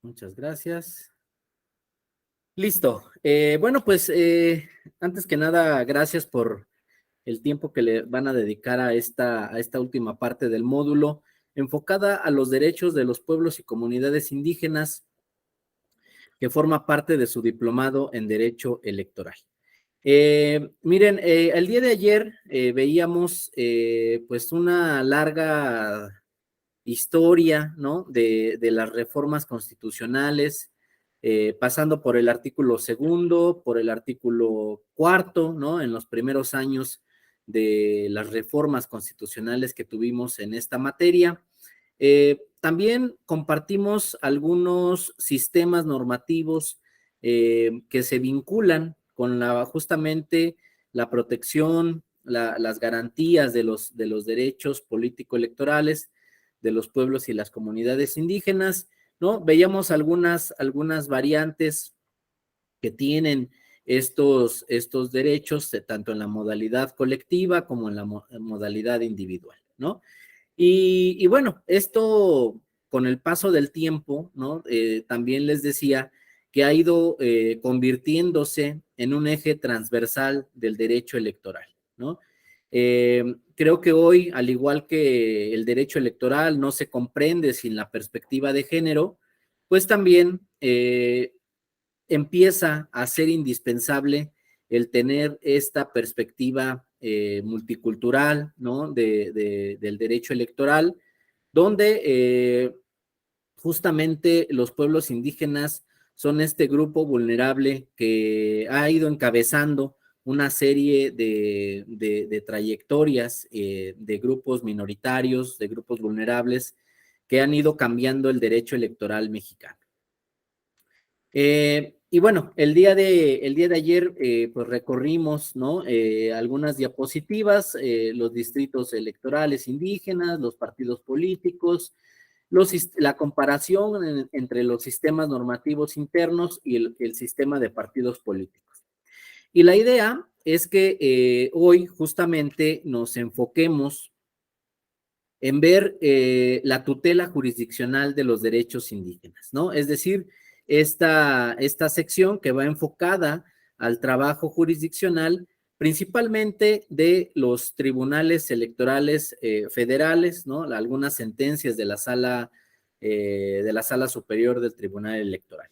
Muchas gracias. Listo. Bueno, pues antes que nada, gracias por el tiempo que le van a dedicar a esta última parte del módulo, enfocada a los derechos de los pueblos y comunidades indígenas, que forma parte de su diplomado en Derecho Electoral. Miren, el día de ayer veíamos pues una larga historia, ¿no? De las reformas constitucionales, pasando por el artículo segundo, por el artículo cuarto, ¿no? En los primeros años de las reformas constitucionales que tuvimos en esta materia. También compartimos algunos sistemas normativos que se vinculan con justamente la protección, las garantías de los derechos político-electorales de los pueblos y las comunidades indígenas, ¿no? Veíamos algunas variantes que tienen estos derechos, tanto en la modalidad colectiva como en la modalidad individual, ¿no? Y bueno, esto con el paso del tiempo, ¿no? También les decía que ha ido convirtiéndose en un eje transversal del derecho electoral, ¿no? Creo que hoy, al igual que el derecho electoral no se comprende sin la perspectiva de género, pues también empieza a ser indispensable el tener esta perspectiva multicultural, ¿no? Del derecho electoral, donde justamente los pueblos indígenas son este grupo vulnerable que ha ido encabezando una serie de trayectorias de grupos minoritarios, de grupos vulnerables, que han ido cambiando el derecho electoral mexicano. Y bueno, el día de ayer pues recorrimos, ¿no? Algunas diapositivas, los distritos electorales indígenas, los partidos políticos, la comparación entre los sistemas normativos internos y el sistema de partidos políticos. Y la idea es que hoy justamente nos enfoquemos en ver la tutela jurisdiccional de los derechos indígenas, ¿no? Es decir, esta sección que va enfocada al trabajo jurisdiccional, principalmente de los tribunales electorales federales, ¿no? Algunas sentencias de de la sala superior del Tribunal Electoral.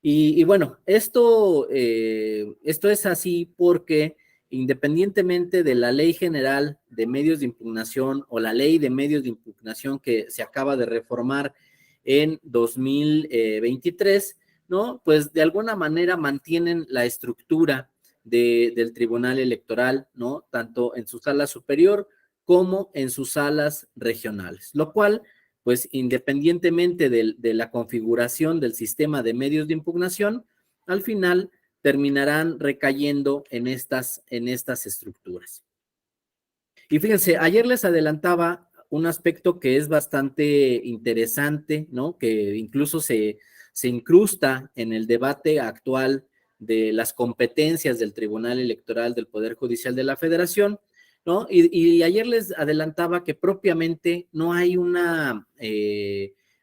Y bueno, esto es así porque independientemente de la Ley General de Medios de Impugnación o la Ley de Medios de Impugnación que se acaba de reformar en 2023, ¿no? Pues de alguna manera mantienen la estructura del Tribunal Electoral, ¿no? Tanto en su sala superior como en sus salas regionales, lo cual pues independientemente de la configuración del sistema de medios de impugnación, al final terminarán recayendo en estas estructuras. Y fíjense, ayer les adelantaba un aspecto que es bastante interesante, ¿no? Que incluso se incrusta en el debate actual de las competencias del Tribunal Electoral del Poder Judicial de la Federación, ¿no? Y ayer les adelantaba que propiamente no hay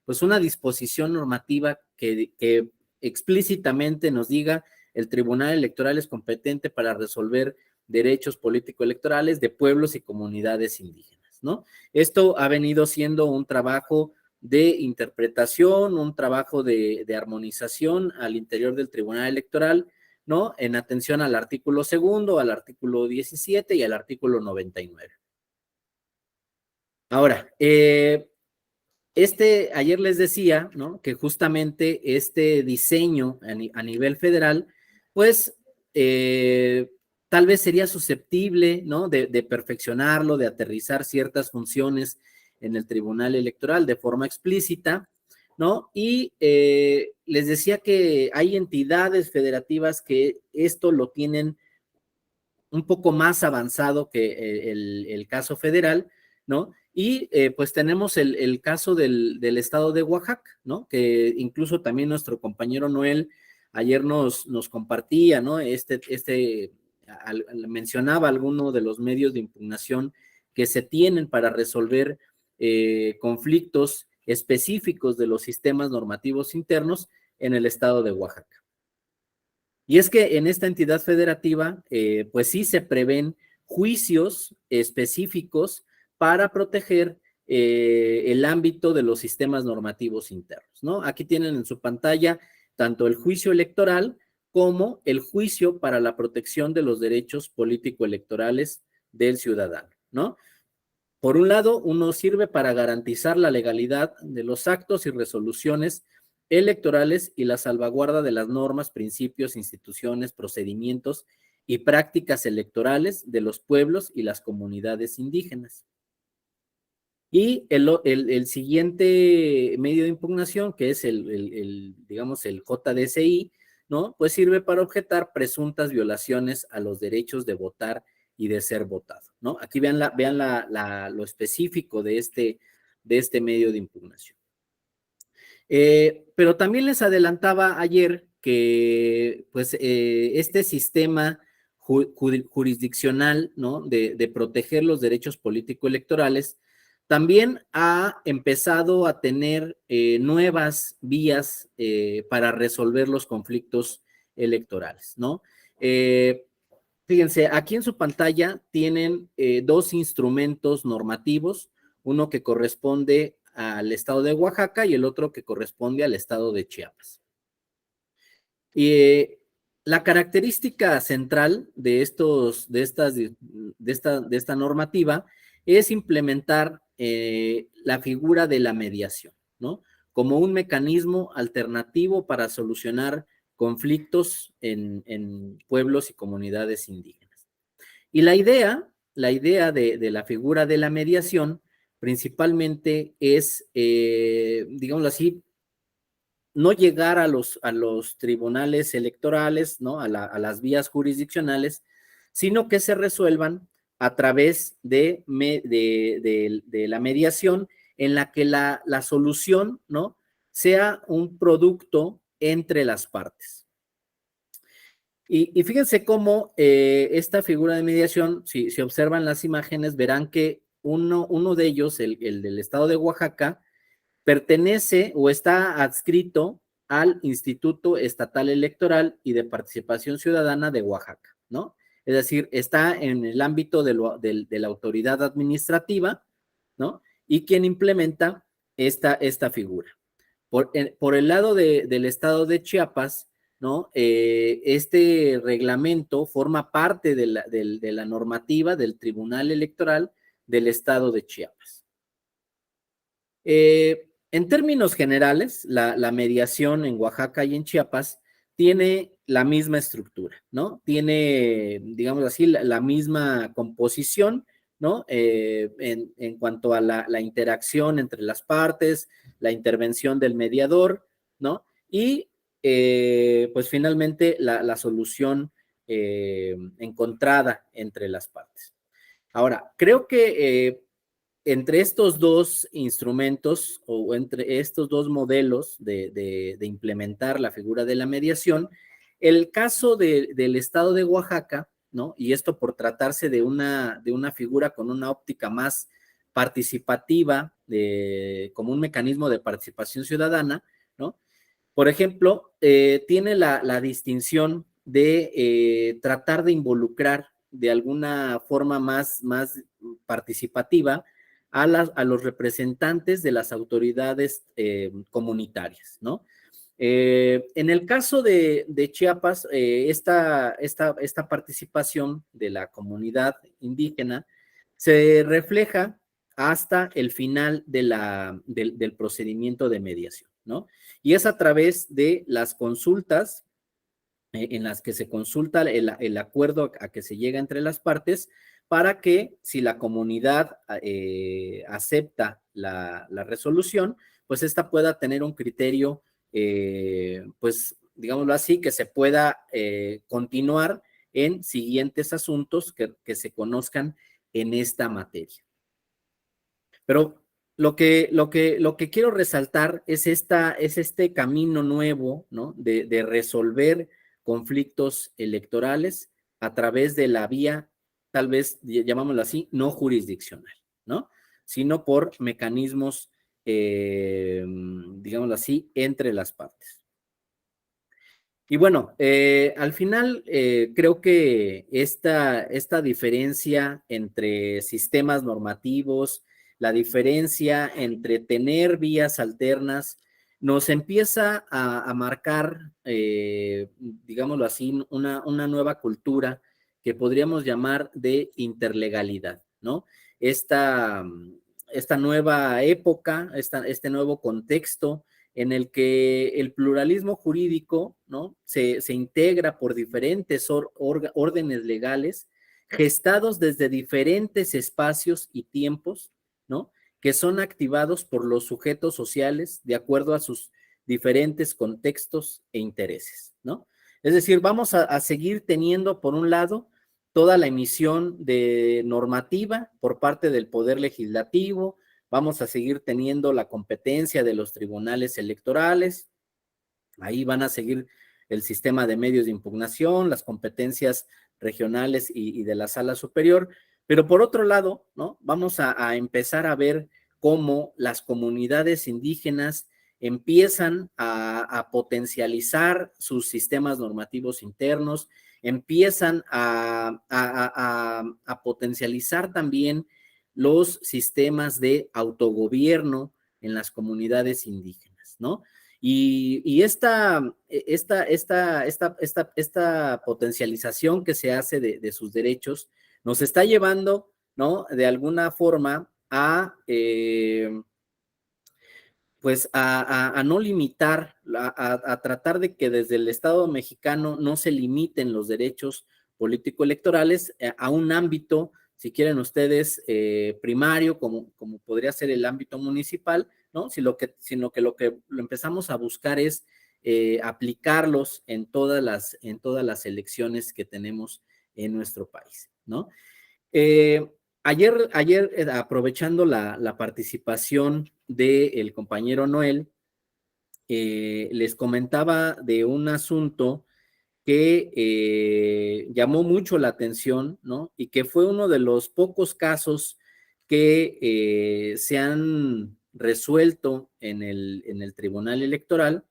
pues una disposición normativa que explícitamente nos diga el Tribunal Electoral es competente para resolver derechos político-electorales de pueblos y comunidades indígenas, ¿no? Esto ha venido siendo un trabajo de interpretación, un trabajo de armonización al interior del Tribunal Electoral, ¿no? En atención al artículo segundo, al artículo 17 y al artículo 99. Ahora, ayer les decía, ¿no? Que justamente este diseño a nivel federal, pues, tal vez sería susceptible, ¿no? De perfeccionarlo, de aterrizar ciertas funciones en el Tribunal Electoral de forma explícita, ¿no? Y les decía que hay entidades federativas que esto lo tienen un poco más avanzado que el caso federal, ¿no? Y pues tenemos el caso del estado de Oaxaca, ¿no? Que incluso también nuestro compañero Noel ayer nos compartía, ¿no? Mencionaba alguno de los medios de impugnación que se tienen para resolver conflictos específicos de los sistemas normativos internos en el estado de Oaxaca. Y es que en esta entidad federativa, pues sí se prevén juicios específicos para proteger el ámbito de los sistemas normativos internos, ¿no? Aquí tienen en su pantalla tanto el juicio electoral como el juicio para la protección de los derechos político-electorales del ciudadano, ¿no? Por un lado, uno sirve para garantizar la legalidad de los actos y resoluciones electorales y la salvaguarda de las normas, principios, instituciones, procedimientos y prácticas electorales de los pueblos y las comunidades indígenas. Y el siguiente medio de impugnación, que es digamos, el JDSI, ¿no? Pues sirve para objetar presuntas violaciones a los derechos de votar y de ser votado, ¿no? Aquí vean lo específico de este medio de impugnación. Pero también les adelantaba ayer que, pues, este sistema jurisdiccional, ¿no? De proteger los derechos político-electorales, también ha empezado a tener nuevas vías para resolver los conflictos electorales, ¿no? Fíjense, aquí en su pantalla tienen dos instrumentos normativos, uno que corresponde al estado de Oaxaca y el otro que corresponde al estado de Chiapas. Y la característica central de esta normativa es implementar la figura de la mediación, ¿no? Como un mecanismo alternativo para solucionar conflictos en pueblos y comunidades indígenas. Y la idea de la figura de la mediación principalmente es, digámoslo así, no llegar a los tribunales electorales, ¿no? A las vías jurisdiccionales, sino que se resuelvan a través de la mediación en la que la solución, ¿no? Sea un producto entre las partes. Y fíjense cómo esta figura de mediación, si observan las imágenes, verán que uno de ellos, el del estado de Oaxaca, pertenece o está adscrito al Instituto Estatal Electoral y de Participación Ciudadana de Oaxaca, ¿no? Es decir, está en el ámbito de la autoridad administrativa, ¿no? Y quien implementa esta figura. Por el lado del estado de Chiapas, ¿no? Este reglamento forma parte de la normativa del Tribunal Electoral del estado de Chiapas. En términos generales, la mediación en Oaxaca y en Chiapas tiene la misma estructura, ¿no? Tiene, digamos así, la misma composición, ¿no? En cuanto a la interacción entre las partes, la intervención del mediador, ¿no? Y pues finalmente la solución encontrada entre las partes. Ahora, creo que entre estos dos instrumentos o entre estos dos modelos de implementar la figura de la mediación, el caso del estado de Oaxaca, ¿no? Y esto por tratarse de una figura con una óptica más participativa, como un mecanismo de participación ciudadana, ¿no? Por ejemplo, tiene la distinción de tratar de involucrar de alguna forma más participativa a los representantes de las autoridades comunitarias, ¿no? En el caso de Chiapas, esta participación de la comunidad indígena se refleja hasta el final del procedimiento de mediación, ¿no? Y es a través de las consultas en las que se consulta el acuerdo a que se llega entre las partes para que si la comunidad acepta la resolución, pues esta pueda tener un criterio, pues digámoslo así, que se pueda continuar en siguientes asuntos que se conozcan en esta materia. Pero lo que quiero resaltar es este camino nuevo, ¿no? De resolver conflictos electorales a través de la vía, tal vez llamámoslo así, no jurisdiccional, ¿no? Sino por mecanismos digámoslo así, entre las partes. Y bueno, al final creo que esta diferencia entre sistemas normativos, la diferencia entre tener vías alternas, nos empieza a marcar, digámoslo así, una nueva cultura que podríamos llamar de interlegalidad, ¿no? Esta, esta nueva época, este nuevo contexto en el que el pluralismo jurídico, ¿no? Se integra por diferentes órdenes legales gestados desde diferentes espacios y tiempos, ¿no? Que son activados por los sujetos sociales de acuerdo a sus diferentes contextos e intereses, ¿no? Es decir, vamos a seguir teniendo, por un lado, toda la emisión de normativa por parte del Poder Legislativo, vamos a seguir teniendo la competencia de los tribunales electorales, ahí van a seguir el sistema de medios de impugnación, las competencias regionales y de la sala superior, pero por otro lado, ¿no? Vamos a empezar a ver cómo las comunidades indígenas empiezan a potencializar sus sistemas normativos internos, empiezan a potencializar también los sistemas de autogobierno en las comunidades indígenas, ¿no? Y esta potencialización que se hace de sus derechos nos está llevando, ¿no? De alguna forma pues a no limitar, a tratar de que desde el Estado mexicano no se limiten los derechos político-electorales a un ámbito, si quieren ustedes, primario, como podría ser el ámbito municipal, ¿no? Sino que lo que lo empezamos a buscar es aplicarlos en todas las elecciones que tenemos en nuestro país, ¿no? Eh, ayer aprovechando la participación del compañero Noel, les comentaba de un asunto que llamó mucho la atención, ¿no? Y que fue uno de los pocos casos que se han resuelto en el Tribunal Electoral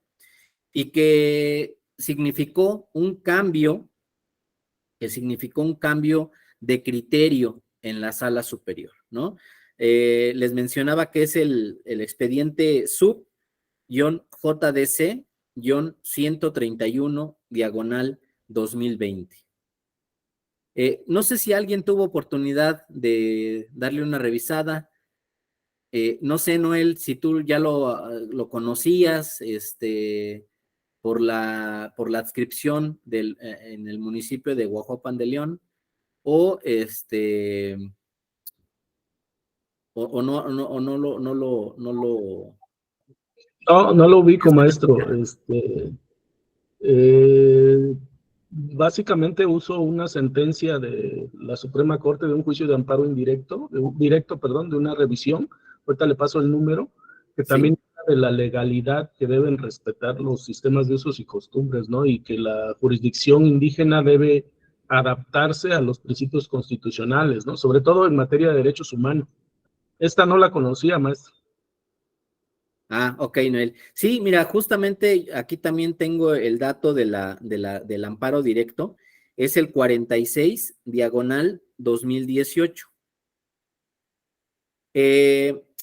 y que significó un cambio de criterio en la sala superior, ¿no? Les mencionaba que es el expediente sub-JDC-131 no sé si alguien tuvo oportunidad de darle una revisada. No sé, Noel, si tú ya lo conocías, por la adscripción en el municipio de Huajuapan de León, o no lo. No, no lo ubico, maestro. Eh, Básicamente uso una sentencia de la Suprema Corte de un juicio de amparo indirecto, perdón, de una revisión. Ahorita le paso el número, que también Sí. habla de la legalidad que deben respetar los sistemas de usos y costumbres, ¿no? Y que la jurisdicción indígena debe adaptarse a los principios constitucionales, ¿no? Sobre todo en materia de derechos humanos. Esta no la conocía, maestro. Ah, ok, Noel. Sí, mira, justamente aquí también tengo el dato del amparo directo. Es el 46/2018.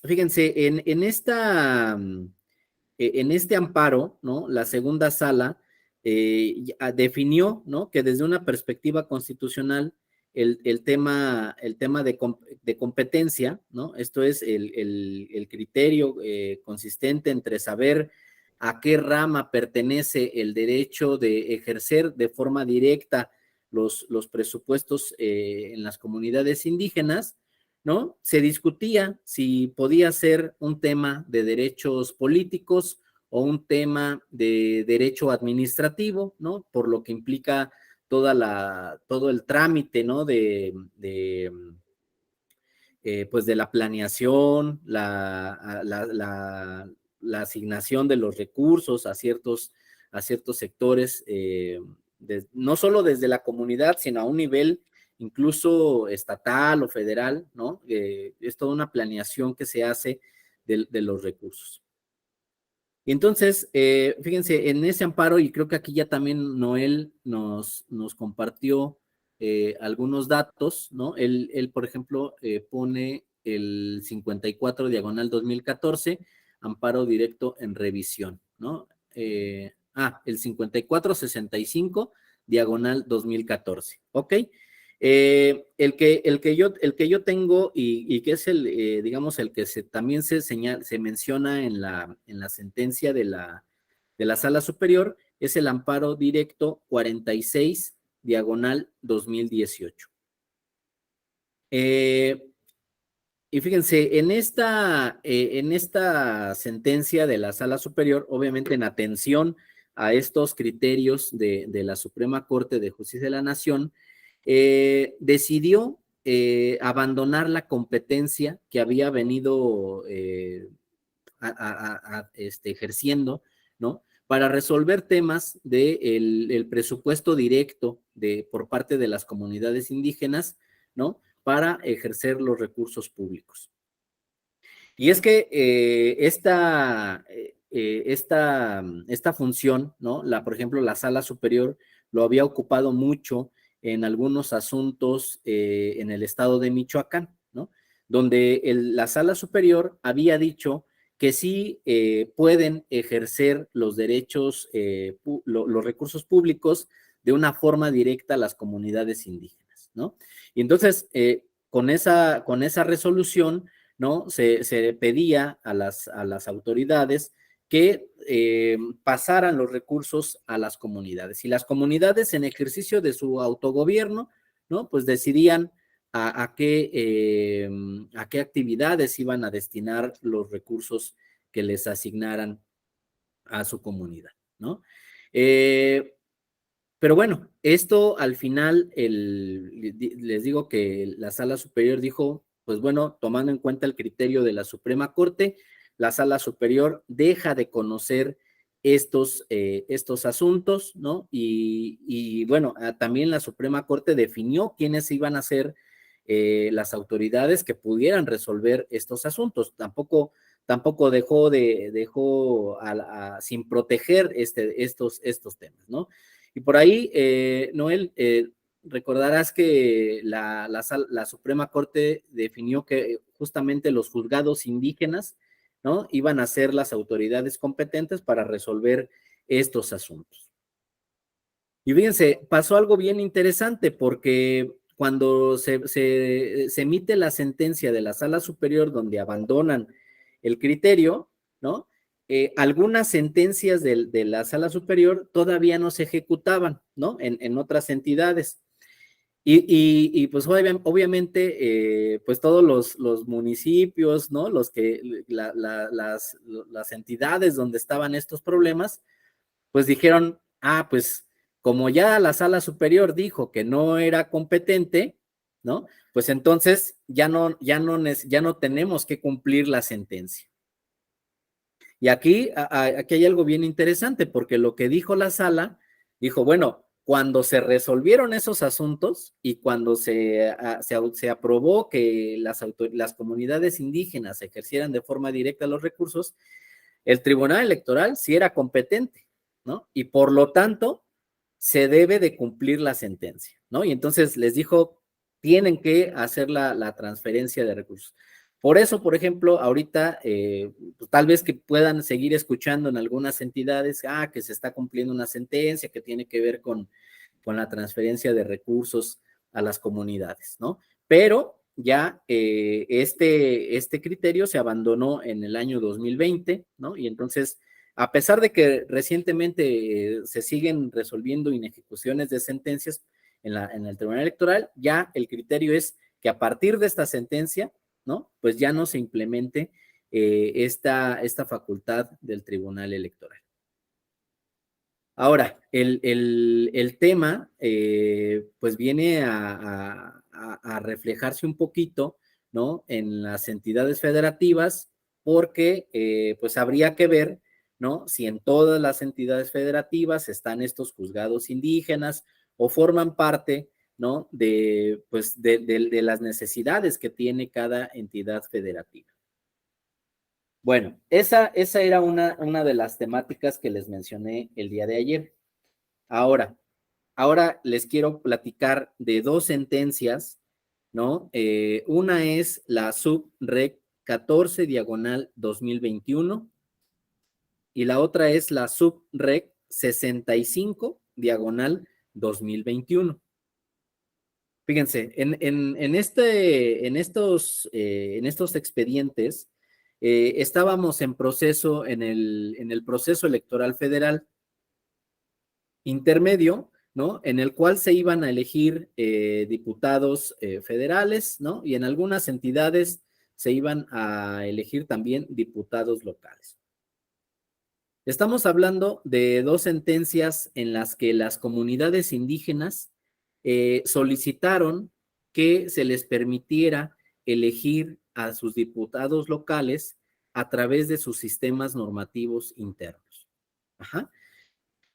Fíjense, en este amparo, ¿no? La segunda sala definió, ¿no? Que desde una perspectiva constitucional, el tema de competencia, ¿no? Esto es el criterio consistente entre saber a qué rama pertenece el derecho de ejercer de forma directa los presupuestos en las comunidades indígenas, ¿no? Se discutía si podía ser un tema de derechos políticos o un tema de derecho administrativo, ¿no? Por lo que implica todo el trámite, ¿no? Pues de la planeación, la asignación de los recursos a ciertos sectores, no solo desde la comunidad, sino a un nivel incluso estatal o federal, ¿no? Es toda una planeación que se hace de los recursos. Y entonces, fíjense, en ese amparo, y creo que aquí ya también Noel nos compartió algunos datos, ¿no? Él por ejemplo, pone el 54/2014, amparo directo en revisión, ¿no? El 5465/2014, ¿ok? El que yo tengo y que es digamos, el que también se menciona en la sentencia de la Sala Superior, es el amparo directo 46/2018. Y fíjense, en esta sentencia de la Sala Superior, obviamente en atención a estos criterios de la Suprema Corte de Justicia de la Nación, decidió abandonar la competencia que había venido ejerciendo, ¿no? Para resolver temas del presupuesto directo por parte de las comunidades indígenas, ¿no? Para ejercer los recursos públicos. Y es que esta función, ¿no? Por ejemplo, la Sala Superior lo había ocupado mucho en algunos asuntos en el estado de Michoacán, ¿no? Donde la Sala Superior había dicho que sí pueden ejercer los derechos, los recursos públicos de una forma directa a las comunidades indígenas, ¿no? Y entonces, con esa resolución, ¿no? Se pedía a las autoridades que pasaran los recursos a las comunidades. Y las comunidades, en ejercicio de su autogobierno, ¿no? Pues decidían a qué actividades iban a destinar los recursos que les asignaran a su comunidad, ¿no? Pero bueno, esto al final, les digo que la Sala Superior dijo, pues bueno, tomando en cuenta el criterio de la Suprema Corte, la Sala Superior deja de conocer estos asuntos, ¿no? Y bueno, también la Suprema Corte definió quiénes iban a ser las autoridades que pudieran resolver estos asuntos. Tampoco dejó sin proteger estos temas, ¿no? Y por ahí, Noel, recordarás que la Suprema Corte definió que justamente los juzgados indígenas, ¿no? Iban a ser las autoridades competentes para resolver estos asuntos. Y fíjense, pasó algo bien interesante porque cuando se emite la sentencia de la Sala Superior donde abandonan el criterio, ¿no? Algunas sentencias de la Sala Superior todavía no se ejecutaban, ¿no? En otras entidades. Y pues obviamente, pues todos los municipios, ¿no? Las entidades donde estaban estos problemas, pues dijeron, pues como ya la Sala Superior dijo que no era competente, ¿no? Pues entonces ya no tenemos que cumplir la sentencia. Y aquí hay algo bien interesante, porque lo que dijo la Sala, dijo, bueno, cuando se resolvieron esos asuntos y cuando se aprobó que las comunidades indígenas ejercieran de forma directa los recursos, el Tribunal Electoral sí era competente, ¿no? Y por lo tanto, se debe de cumplir la sentencia, ¿no? Y entonces les dijo, tienen que hacer la transferencia de recursos. Por eso, por ejemplo, ahorita, pues, tal vez que puedan seguir escuchando en algunas entidades, que se está cumpliendo una sentencia que tiene que ver con la transferencia de recursos a las comunidades, ¿no? Pero ya este criterio se abandonó en el año 2020, ¿no? Y entonces, a pesar de que recientemente se siguen resolviendo inejecuciones de sentencias en el Tribunal Electoral, ya el criterio es que a partir de esta sentencia, ¿no? Pues ya no se implemente esta facultad del Tribunal Electoral. Ahora, el tema, pues viene a reflejarse un poquito, ¿no? En las entidades federativas, porque pues habría que ver, ¿no? Si en todas las entidades federativas están estos juzgados indígenas o forman parte, ¿no? Pues de las necesidades que tiene cada entidad federativa. Bueno, esa era una de las temáticas que les mencioné el día de ayer. Ahora les quiero platicar de dos sentencias, ¿no? Una es la Subreg 14 diagonal 2021 y la otra es la Subreg 65 diagonal 2021. Fíjense, en estos expedientes estábamos en proceso, en el proceso electoral federal intermedio, ¿no? En el cual se iban a elegir diputados federales, ¿no? Y en algunas entidades se iban a elegir también diputados locales. Estamos hablando de dos sentencias en las que las comunidades indígenas solicitaron que se les permitiera elegir a sus diputados locales a través de sus sistemas normativos internos. Ajá.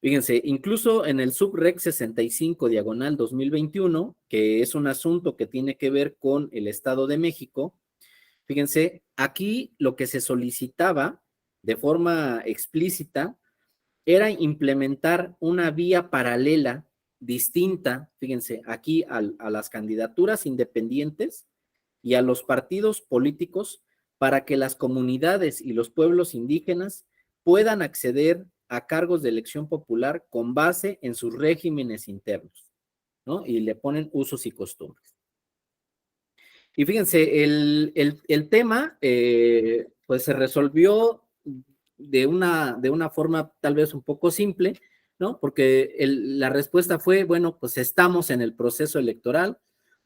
Fíjense, incluso en el Subreg 65 diagonal 2021, que es un asunto que tiene que ver con el Estado de México, fíjense, aquí lo que se solicitaba de forma explícita era implementar una vía paralela distinta, fíjense, aquí a las candidaturas independientes y a los partidos políticos para que las comunidades y los pueblos indígenas puedan acceder a cargos de elección popular con base en sus regímenes internos, ¿no? Y le ponen usos y costumbres. Y fíjense, el tema, pues se resolvió de una forma tal vez un poco simple, ¿no? Porque la respuesta fue, bueno, pues estamos en el proceso electoral,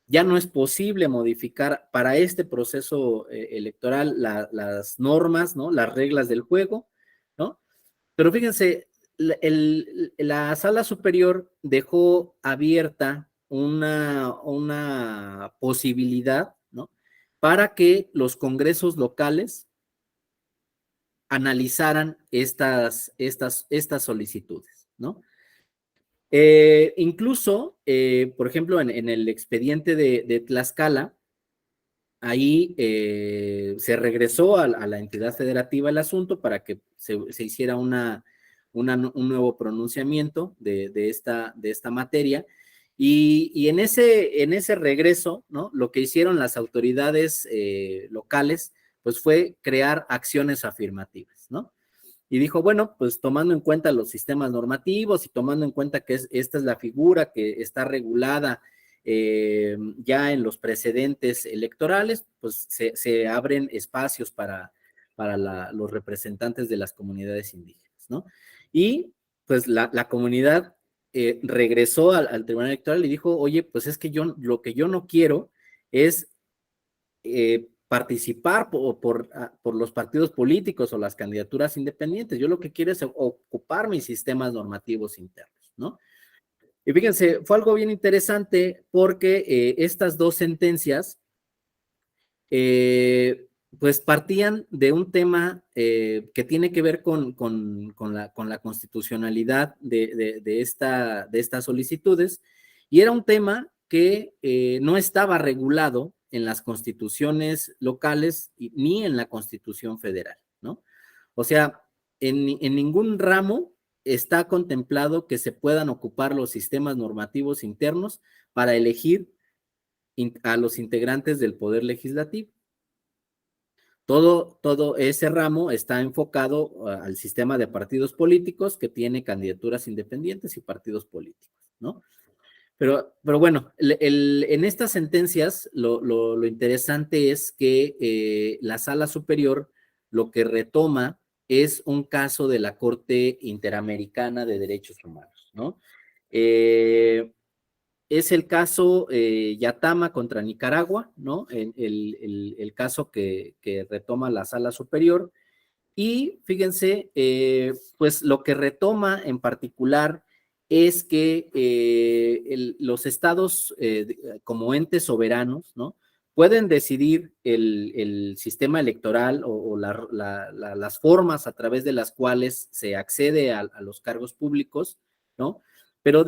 ya no es posible modificar para este proceso electoral las normas, ¿no? Las reglas del juego, ¿no? Pero fíjense, la sala superior dejó abierta una posibilidad, ¿no? Para que los congresos locales analizaran estas solicitudes, ¿no? Incluso, por ejemplo, en el expediente de Tlaxcala, ahí se regresó a la entidad federativa el asunto para que se hiciera un nuevo pronunciamiento de esta materia. Y en ese regreso, ¿no? Lo que hicieron las autoridades locales, pues fue crear acciones afirmativas, ¿no? Y dijo, bueno, pues tomando en cuenta los sistemas normativos y tomando en cuenta que esta es la figura que está regulada ya en los precedentes electorales, pues se abren espacios para los representantes de las comunidades indígenas, ¿no? Y pues la comunidad regresó al Tribunal Electoral y dijo, oye, pues es que lo que yo no quiero es participar por los partidos políticos o las candidaturas independientes. Yo lo que quiero es ocupar mis sistemas normativos internos, ¿no? Y fíjense, fue algo bien interesante porque estas dos sentencias, pues partían de un tema que tiene que ver con la constitucionalidad de estas solicitudes, y era un tema que no estaba regulado en las constituciones locales ni en la Constitución Federal, ¿no? O sea, en ningún ramo está contemplado que se puedan ocupar los sistemas normativos internos para elegir a los integrantes del Poder Legislativo. Todo ese ramo está enfocado al sistema de partidos políticos que tiene candidaturas independientes y partidos políticos, ¿no? Pero bueno, en estas sentencias lo interesante es que la Sala Superior lo que retoma es un caso de la Corte Interamericana de Derechos Humanos, ¿no? Es el caso Yatama contra Nicaragua, ¿no? El caso que retoma la Sala Superior. Y fíjense, pues lo que retoma en particular es que los estados como entes soberanos, ¿no? Pueden decidir el sistema electoral o las formas a través de las cuales se accede a los cargos públicos, ¿no? Pero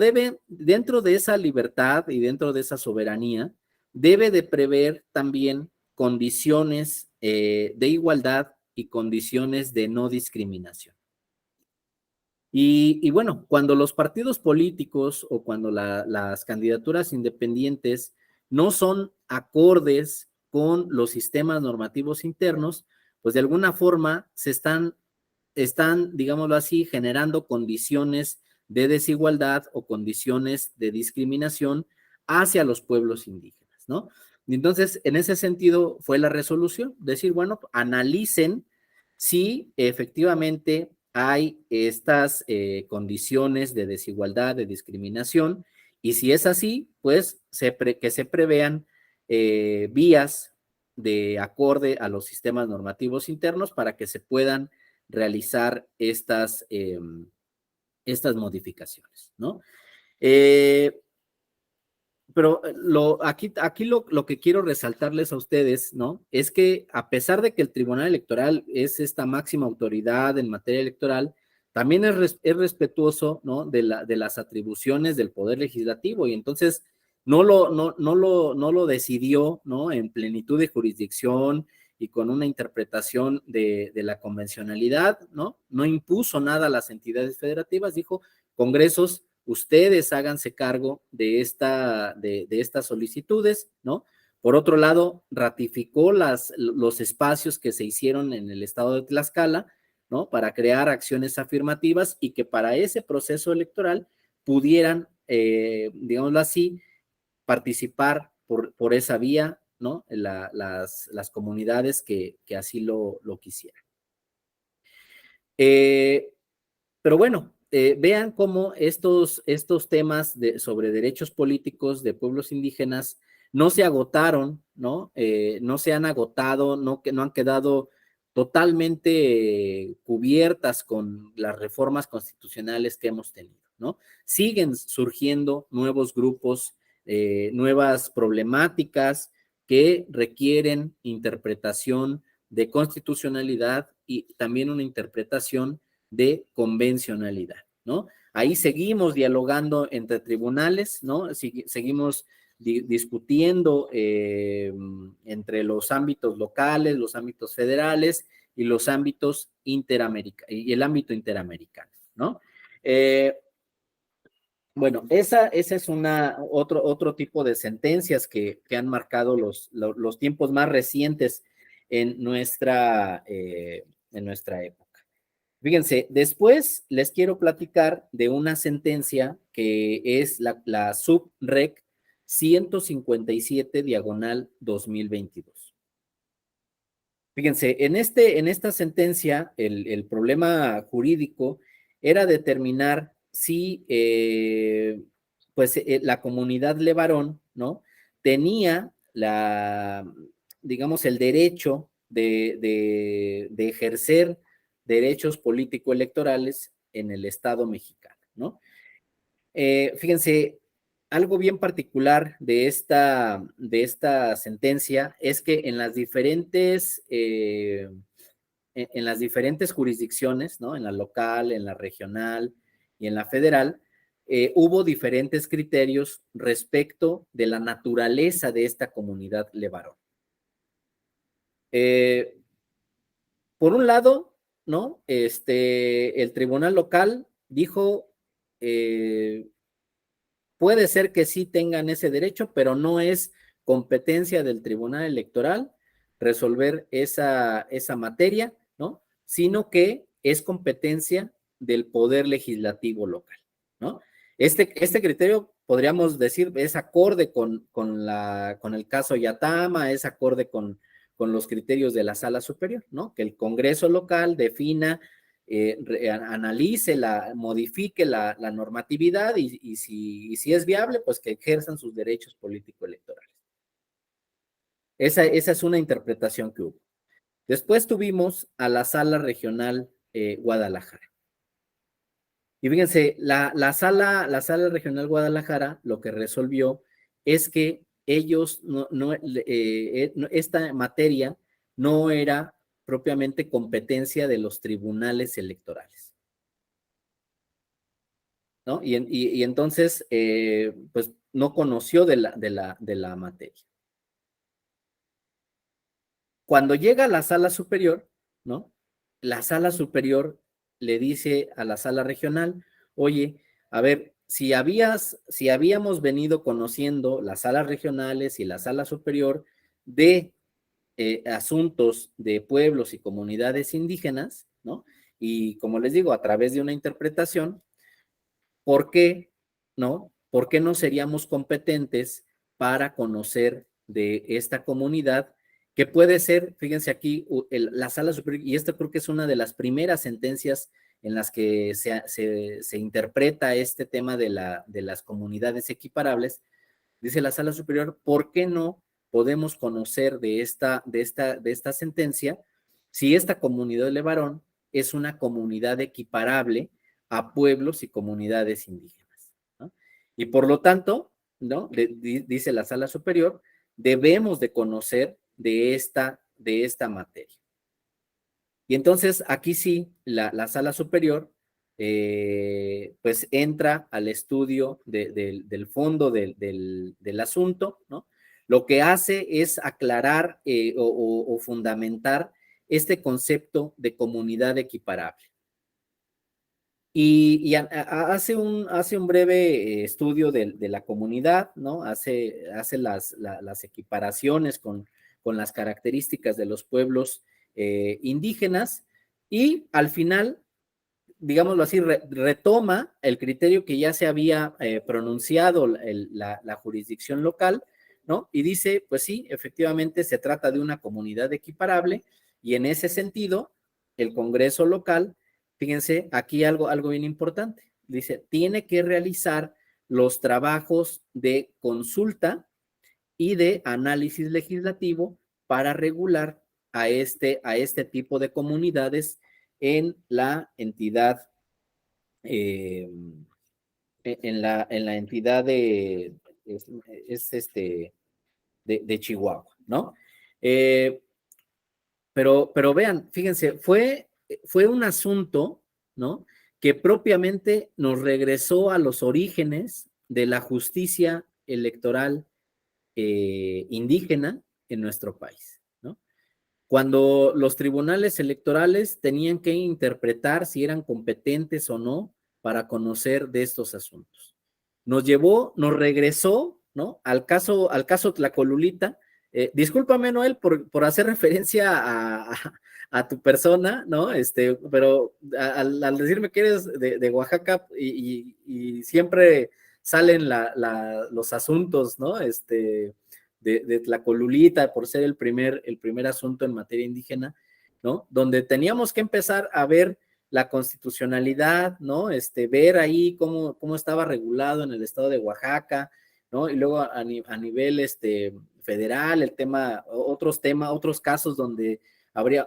dentro de esa libertad y dentro de esa soberanía, debe de prever también condiciones de igualdad y condiciones de no discriminación. Y bueno, cuando los partidos políticos o cuando las candidaturas independientes no son acordes con los sistemas normativos internos, pues de alguna forma se están, digámoslo así, generando condiciones de desigualdad o condiciones de discriminación hacia los pueblos indígenas, ¿no? Y entonces, en ese sentido fue la resolución, decir, bueno, analicen si efectivamente hay estas condiciones de desigualdad, de discriminación, y si es así, pues que se prevean vías de acorde a los sistemas normativos internos para que se puedan realizar estas modificaciones, ¿no? Pero aquí lo que quiero resaltarles a ustedes, ¿no? Es que a pesar de que el Tribunal Electoral es esta máxima autoridad en materia electoral, también es respetuoso, ¿no? De las atribuciones del Poder Legislativo, y entonces no lo decidió, ¿no? En plenitud de jurisdicción y con una interpretación de la convencionalidad, ¿no? No impuso nada a las entidades federativas, dijo, congresos, ustedes háganse cargo de estas solicitudes, ¿no? Por otro lado, ratificó los espacios que se hicieron en el estado de Tlaxcala, ¿no? Para crear acciones afirmativas y que para ese proceso electoral pudieran, digámoslo así, participar por esa vía, ¿no? Las comunidades que así lo quisieran. Pero bueno, vean cómo estos temas sobre derechos políticos de pueblos indígenas no se agotaron, ¿no? No se han agotado, no han quedado totalmente cubiertas con las reformas constitucionales que hemos tenido, ¿no? Siguen surgiendo nuevos grupos, nuevas problemáticas que requieren interpretación de constitucionalidad y también una interpretación de convencionalidad, ¿no? Ahí seguimos dialogando entre tribunales, ¿no? Seguimos discutiendo entre los ámbitos locales, los ámbitos federales y los ámbitos y el ámbito interamericano, ¿no? Bueno, esa es otro tipo de sentencias que han marcado los tiempos más recientes en nuestra época. Fíjense, después les quiero platicar de una sentencia que es la SUB-REC 157 diagonal 2022. Fíjense, en esta sentencia, el problema jurídico era determinar si, la comunidad Levarón, ¿no? Tenía digamos, el derecho de ejercer derechos político-electorales en el Estado mexicano, ¿no? Fíjense, algo bien particular de esta sentencia es que en las diferentes jurisdicciones, ¿no? En la local, en la regional y en la federal, hubo diferentes criterios respecto de la naturaleza de esta comunidad Levarón. Por un lado, ¿no? El tribunal local dijo, puede ser que sí tengan ese derecho, pero no es competencia del tribunal electoral resolver esa materia, ¿no? Sino que es competencia del poder legislativo local, ¿no? Este criterio, podríamos decir, es acorde con el caso Yatama, es acorde con los criterios de la sala superior, ¿no? Que el Congreso local defina, analice, modifique la normatividad y si es viable, pues que ejerzan sus derechos político-electorales. Esa es una interpretación que hubo. Después tuvimos a la sala regional Guadalajara. Y fíjense, la sala regional Guadalajara lo que resolvió es que ellos, esta materia no era propiamente competencia de los tribunales electorales, ¿no? Y entonces, pues no conoció de la materia. Cuando llega a la sala superior, ¿no? La sala superior le dice a la sala regional, oye, a ver, si habíamos venido conociendo las salas regionales y la sala superior de asuntos de pueblos y comunidades indígenas, ¿no? Y como les digo, a través de una interpretación, ¿por qué, no? ¿Por qué no seríamos competentes para conocer de esta comunidad que puede ser, fíjense aquí, la sala superior, y esto creo que es una de las primeras sentencias en las que se interpreta este tema de las comunidades equiparables, dice la sala superior, ¿por qué no podemos conocer de esta sentencia si esta comunidad de Levarón es una comunidad equiparable a pueblos y comunidades indígenas, ¿no? Y por lo tanto, ¿no? Dice la sala superior, debemos de conocer de esta materia. Y entonces aquí sí, la sala superior pues entra al estudio del fondo del asunto, ¿no? Lo que hace es aclarar o fundamentar este concepto de comunidad equiparable. Y hace un breve estudio de la comunidad, ¿no? Hace las equiparaciones con las características de los pueblos indígenas y al final, digámoslo así, retoma el criterio que ya se había pronunciado la jurisdicción local, ¿no? Y dice, pues sí, efectivamente se trata de una comunidad equiparable y en ese sentido, el Congreso local, fíjense, aquí algo bien importante, dice, tiene que realizar los trabajos de consulta y de análisis legislativo para regular a este tipo de comunidades en la entidad, en la entidad de Chihuahua, ¿no? Eh, pero vean, fíjense, fue un asunto, ¿no? Que propiamente nos regresó a los orígenes de la justicia electoral indígena en nuestro país, ¿no? Cuando los tribunales electorales tenían que interpretar si eran competentes o no para conocer de estos asuntos. Nos regresó, ¿no? Al caso Tlacolulita. Discúlpame, Noel, por hacer referencia a tu persona, ¿no? Pero al decirme que eres de Oaxaca y siempre salen los asuntos, ¿no? De Tlacolulita, por ser el primer asunto en materia indígena, ¿no? Donde teníamos que empezar a ver la constitucionalidad, ¿no? Ver ahí cómo estaba regulado en el estado de Oaxaca, ¿no? Y luego a nivel federal, otros casos donde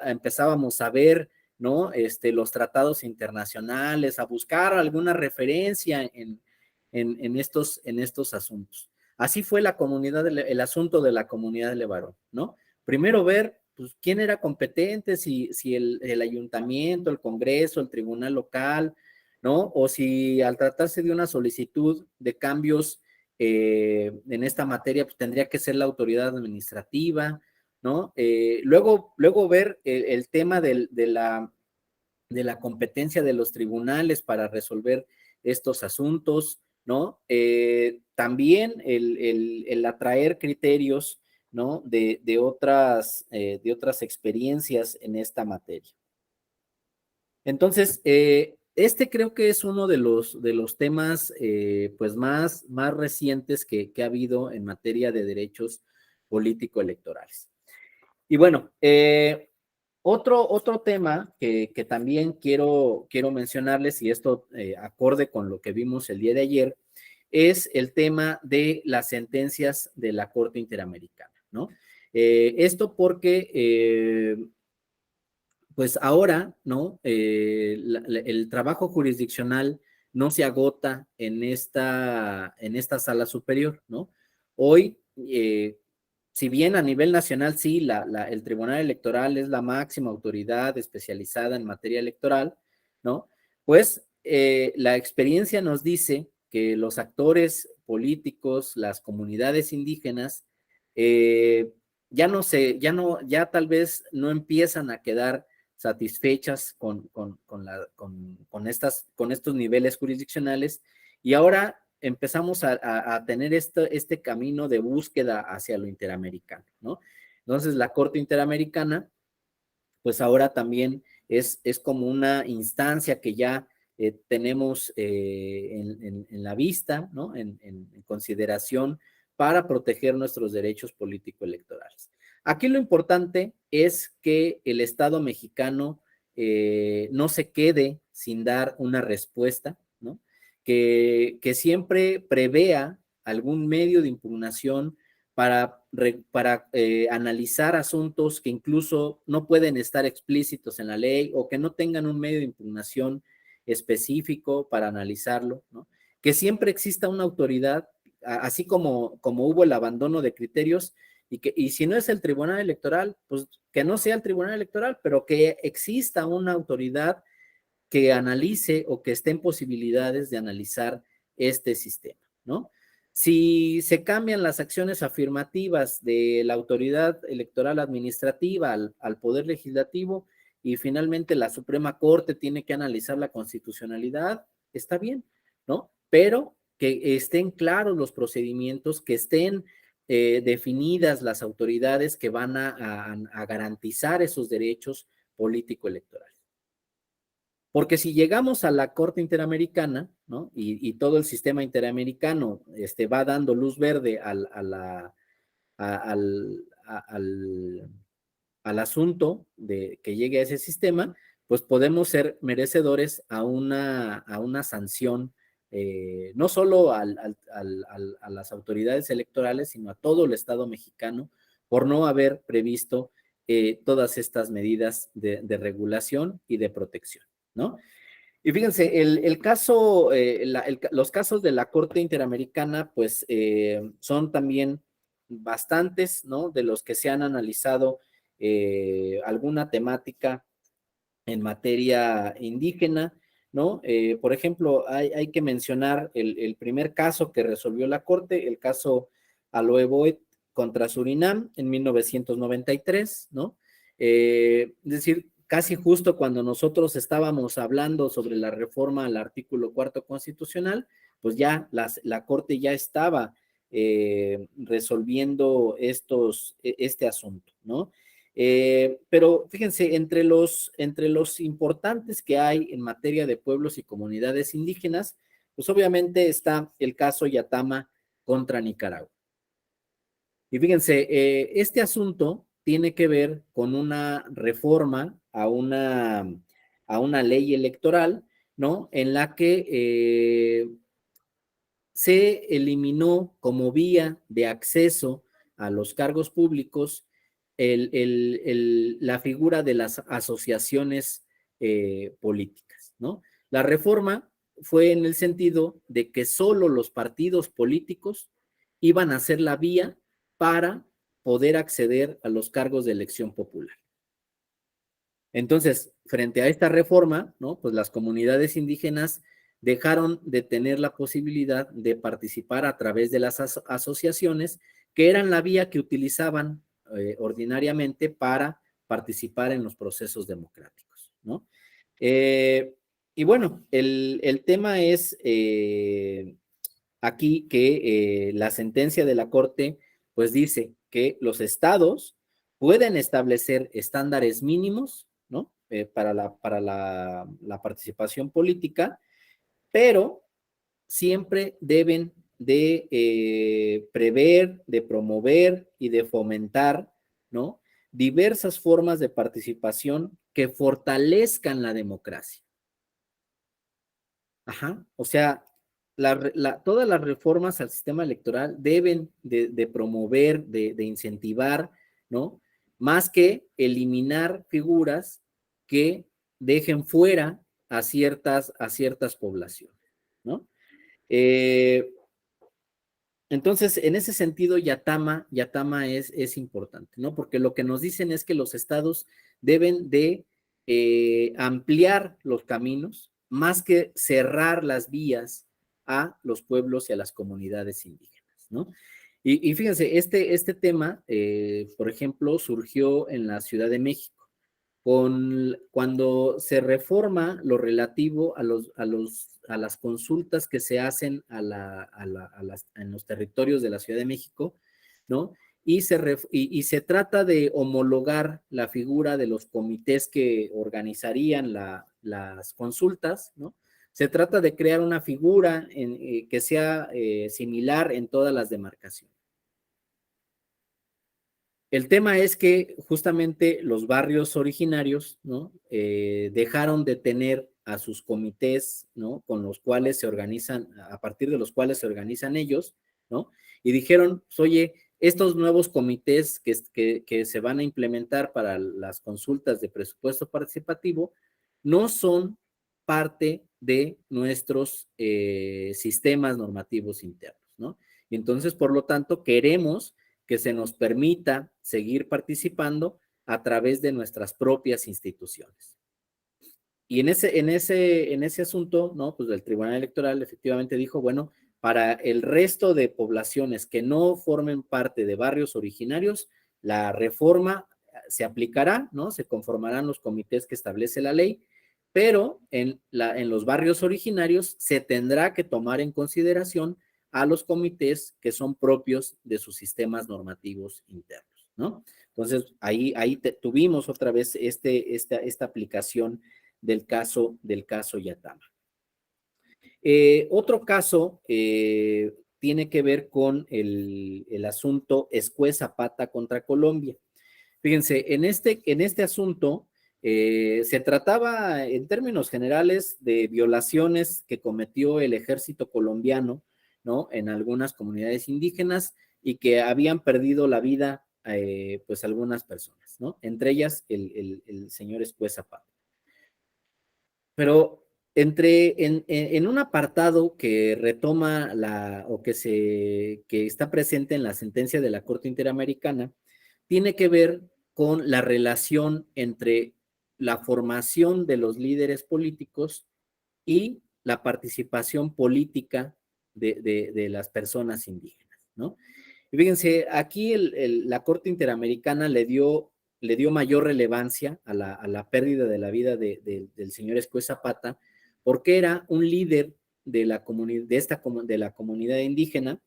empezábamos a ver, ¿no? Los tratados internacionales, a buscar alguna referencia en estos asuntos. Así fue el asunto de la comunidad de Levarón, ¿no? Primero ver pues, quién era competente, si el ayuntamiento, el Congreso, el tribunal local, ¿no? O si al tratarse de una solicitud de cambios en esta materia, pues tendría que ser la autoridad administrativa, ¿no? Luego ver el tema de la competencia de los tribunales para resolver estos asuntos, ¿no? También el atraer criterios, ¿no? De otras experiencias en esta materia. Entonces, creo que es uno de los temas pues más recientes que ha habido en materia de derechos político-electorales. Y bueno, otro tema que también quiero mencionarles, y esto acorde con lo que vimos el día de ayer, es el tema de las sentencias de la Corte Interamericana, ¿no? Esto porque, pues ahora, ¿no? El trabajo jurisdiccional no se agota en esta sala superior, ¿no? Hoy, si bien a nivel nacional sí, el Tribunal Electoral es la máxima autoridad especializada en materia electoral, ¿no? Pues la experiencia nos dice que los actores políticos, las comunidades indígenas, ya tal vez no empiezan a quedar satisfechas con estos niveles jurisdiccionales, y ahora empezamos a tener este camino de búsqueda hacia lo interamericano, ¿no? Entonces, la Corte Interamericana, pues ahora también es como una instancia que ya tenemos en la vista, ¿no? En consideración para proteger nuestros derechos político-electorales. Aquí lo importante es que el Estado mexicano no se quede sin dar una respuesta, ¿no? Que siempre prevea algún medio de impugnación para analizar asuntos que incluso no pueden estar explícitos en la ley o que no tengan un medio de impugnación específico para analizarlo, ¿no? Que siempre exista una autoridad, así como hubo el abandono de criterios, y si no es el Tribunal Electoral, pues que no sea el Tribunal Electoral, pero que exista una autoridad que analice o que esté en posibilidades de analizar este sistema, ¿no? Si se cambian las acciones afirmativas de la autoridad electoral administrativa al Poder Legislativo y finalmente la Suprema Corte tiene que analizar la constitucionalidad, está bien, ¿no? Pero que estén claros los procedimientos, que estén definidas las autoridades que van a garantizar esos derechos político-electorales. Porque si llegamos a la Corte Interamericana, ¿no? Y todo el sistema interamericano va dando luz verde al asunto de que llegue a ese sistema, pues podemos ser merecedores a una sanción, no solo a las autoridades electorales, sino a todo el Estado mexicano por no haber previsto todas estas medidas de regulación y de protección, ¿no? Y fíjense, los casos de la Corte Interamericana, pues son también bastantes, ¿no? De los que se han analizado alguna temática en materia indígena, ¿no? Por ejemplo, hay que mencionar el primer caso que resolvió la Corte, el caso Aloe Boyd contra Surinam en 1993, ¿no? Es decir, casi justo cuando nosotros estábamos hablando sobre la reforma al artículo 4 constitucional, pues ya la Corte ya estaba resolviendo este asunto, ¿no? Pero fíjense, entre los importantes que hay en materia de pueblos y comunidades indígenas, pues obviamente está el caso Yatama contra Nicaragua. Y fíjense, este asunto tiene que ver con una reforma a una ley electoral, ¿no? En la que se eliminó como vía de acceso a los cargos públicos la figura de las asociaciones políticas, ¿no? La reforma fue en el sentido de que solo los partidos políticos iban a ser la vía para poder acceder a los cargos de elección popular. Entonces, frente a esta reforma, ¿no? Pues las comunidades indígenas dejaron de tener la posibilidad de participar a través de las asociaciones, que eran la vía que utilizaban ordinariamente para participar en los procesos democráticos, ¿no? Y bueno, el tema es aquí que la sentencia de la Corte pues dice que los estados pueden establecer estándares mínimos, ¿no? Para la participación política, pero siempre deben de prever, de promover y de fomentar, ¿no? Diversas formas de participación que fortalezcan la democracia. Ajá, o sea, todas las reformas al sistema electoral deben de promover, de incentivar, ¿no? Más que eliminar figuras que dejen fuera a ciertas poblaciones, ¿no? Entonces, en ese sentido, Yatama es importante, ¿no? Porque lo que nos dicen es que los estados deben de ampliar los caminos, más que cerrar las vías a los pueblos y a las comunidades indígenas, ¿no? Y fíjense, este tema, por ejemplo, surgió en la Ciudad de México, cuando se reforma lo relativo a las consultas que se hacen en los territorios de la Ciudad de México, ¿no? Y se trata de homologar la figura de los comités que organizarían las consultas, ¿no? Se trata de crear una figura que sea similar en todas las demarcaciones. El tema es que justamente los barrios originarios, ¿no? Dejaron de tener a sus comités, ¿no? Con los cuales se organizan, a partir de los cuales se organizan ellos, ¿no? Y dijeron, pues, oye, estos nuevos comités que se van a implementar para las consultas de presupuesto participativo no son parte de nuestros sistemas normativos internos, ¿no? Y entonces, por lo tanto, queremos que se nos permita seguir participando a través de nuestras propias instituciones. Y en ese asunto, ¿no? Pues el Tribunal Electoral efectivamente dijo, bueno, para el resto de poblaciones que no formen parte de barrios originarios, la reforma se aplicará, ¿no? Se conformarán los comités que establece la ley, pero en los barrios originarios se tendrá que tomar en consideración a los comités que son propios de sus sistemas normativos internos, ¿no? Entonces, ahí tuvimos otra vez esta aplicación del caso Yatama. Otro caso tiene que ver con el asunto Escué Zapata contra Colombia. Fíjense, en este asunto se trataba en términos generales de violaciones que cometió el ejército colombiano, ¿no? En algunas comunidades indígenas y que habían perdido la vida, pues algunas personas, ¿no? Entre ellas el señor Escué Zapata. Pero en un apartado que retoma que está presente en la sentencia de la Corte Interamericana, tiene que ver con la relación entre la formación de los líderes políticos y la participación política de las personas indígenas, ¿no? Y fíjense, aquí la Corte Interamericana le dio mayor relevancia a la pérdida de la vida del señor Escué Zapata, porque era un líder de la comunidad indígena,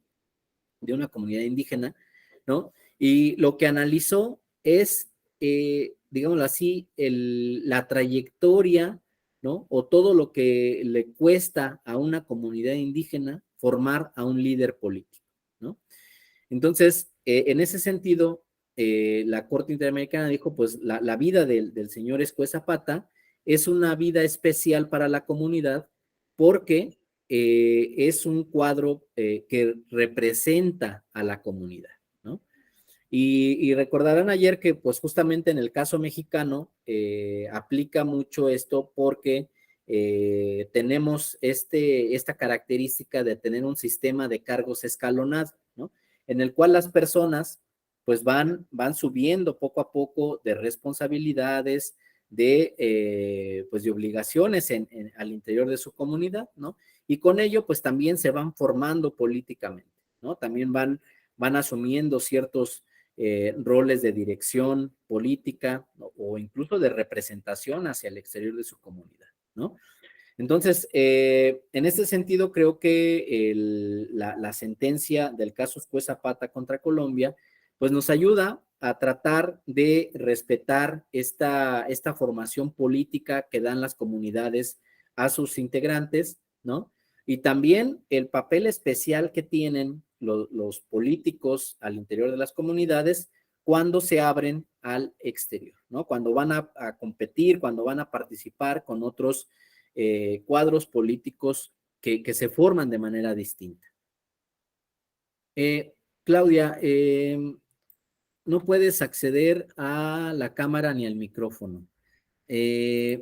de una comunidad indígena, ¿no? Y lo que analizó es, digámoslo así, la trayectoria, ¿no? O todo lo que le cuesta a una comunidad indígena formar a un líder político, ¿no? Entonces, en ese sentido, la Corte Interamericana dijo, pues la vida del señor Escué Zapata es una vida especial para la comunidad porque es un cuadro que representa a la comunidad, ¿no? Y recordarán ayer que pues justamente en el caso mexicano aplica mucho esto porque tenemos esta característica de tener un sistema de cargos escalonado, ¿no? En el cual las personas pues van subiendo poco a poco de responsabilidades, pues de obligaciones al interior de su comunidad, ¿no? Y con ello pues también se van formando políticamente, ¿no? También van asumiendo ciertos roles de dirección política, ¿no? O incluso de representación hacia el exterior de su comunidad, ¿no? Entonces, en este sentido, creo que la sentencia del caso Escué Zapata contra Colombia, pues nos ayuda a tratar de respetar esta formación política que dan las comunidades a sus integrantes, ¿no? Y también el papel especial que tienen los políticos al interior de las comunidades cuando se abren al exterior, ¿no? Cuando van a competir, cuando van a participar con otros cuadros políticos que se forman de manera distinta. Claudia, no puedes acceder a la cámara ni al micrófono.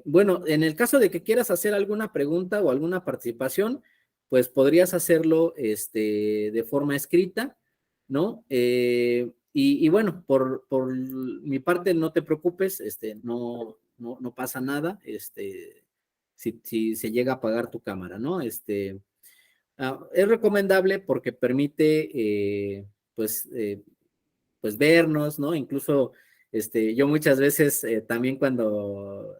Bueno, en el caso de que quieras hacer alguna pregunta o alguna participación, pues podrías hacerlo de forma escrita, ¿no? Y bueno, por mi parte no te preocupes, no pasa nada, si se llega a apagar tu cámara, ¿no? Es recomendable porque permite, pues vernos, ¿no? Incluso Yo muchas veces también cuando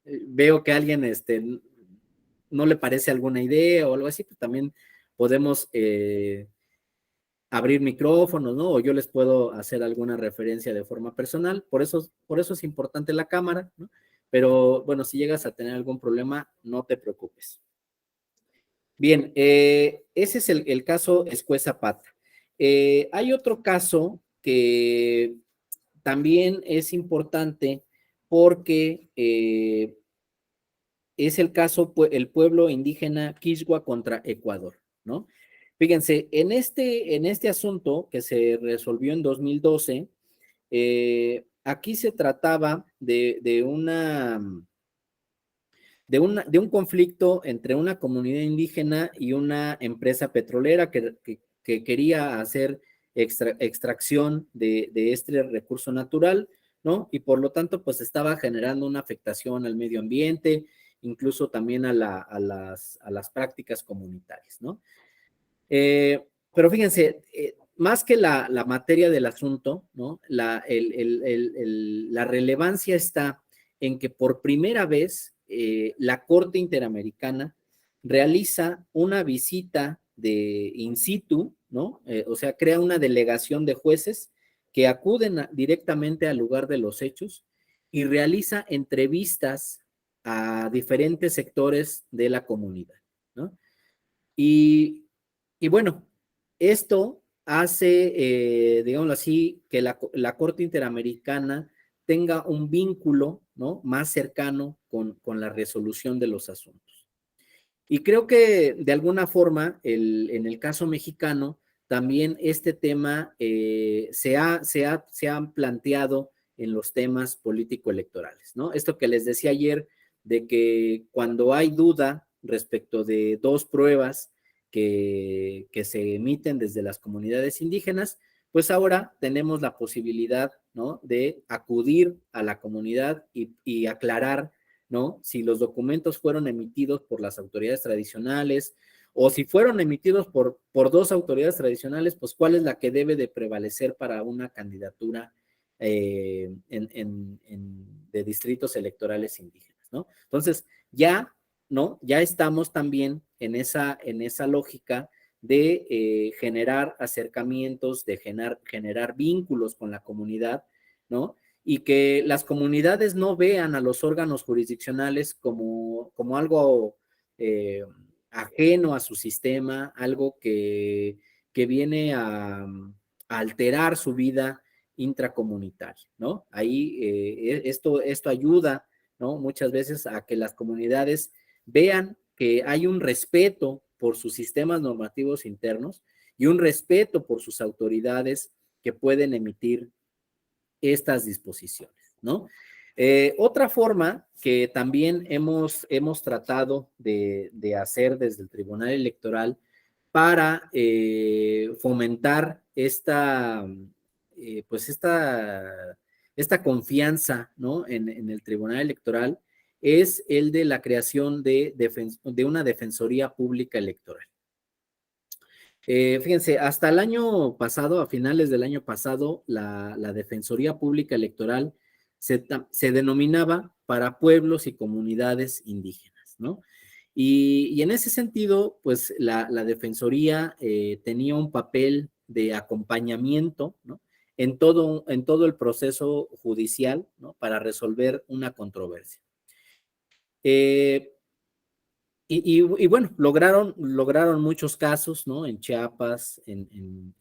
veo que a alguien no le parece alguna idea o algo así, pues también podemos abrir micrófonos, ¿no? O yo les puedo hacer alguna referencia de forma personal, por eso es importante la cámara, ¿no? Pero bueno, si llegas a tener algún problema, no te preocupes. Bien, ese es el caso Escueza Pata. Hay otro caso que también es importante porque es el caso, el pueblo indígena Quechua contra Ecuador, ¿no? Fíjense, en este asunto que se resolvió en 2012, aquí se trataba de un conflicto entre una comunidad indígena y una empresa petrolera que quería hacer extracción de este recurso natural, ¿no? Y por lo tanto, pues estaba generando una afectación al medio ambiente, incluso también a las prácticas comunitarias, ¿no? Pero fíjense, más que la materia del asunto, ¿no? La relevancia está en que por primera vez la Corte Interamericana realiza una visita de in situ, ¿no? O sea, crea una delegación de jueces que acuden directamente al lugar de los hechos y realiza entrevistas a diferentes sectores de la comunidad, ¿no? Y, y bueno, esto hace, digámoslo así, que la Corte Interamericana tenga un vínculo, ¿no? Más cercano con la resolución de los asuntos. Y creo que de alguna forma, en el caso mexicano, también este tema se ha planteado en los temas político-electorales, ¿no? Esto que les decía ayer, de que cuando hay duda respecto de dos pruebas que se emiten desde las comunidades indígenas, pues ahora tenemos la posibilidad, ¿no? De acudir a la comunidad y aclarar, ¿no? Si los documentos fueron emitidos por las autoridades tradicionales o si fueron emitidos por dos autoridades tradicionales, pues cuál es la que debe de prevalecer para una candidatura de distritos electorales indígenas, ¿no? Entonces, ya, ¿no? Ya estamos también en esa lógica de generar acercamientos, de generar vínculos con la comunidad, ¿no? Y que las comunidades no vean a los órganos jurisdiccionales como algo ajeno a su sistema, algo que viene a alterar su vida intracomunitaria, ¿no? Ahí esto ayuda, ¿no? Muchas veces a que las comunidades vean que hay un respeto por sus sistemas normativos internos y un respeto por sus autoridades que pueden emitir estas disposiciones, ¿no? Otra forma que también hemos tratado de hacer desde el Tribunal Electoral para fomentar pues esta confianza, ¿no? En el Tribunal Electoral es el de la creación de una Defensoría Pública Electoral. Fíjense, hasta el año pasado, a finales del año pasado, la Defensoría Pública Electoral se denominaba para pueblos y comunidades indígenas, ¿no? Y en ese sentido, pues la Defensoría tenía un papel de acompañamiento, ¿no? En todo el proceso judicial, ¿no? Para resolver una controversia. Y bueno, lograron muchos casos, ¿no? En Chiapas, en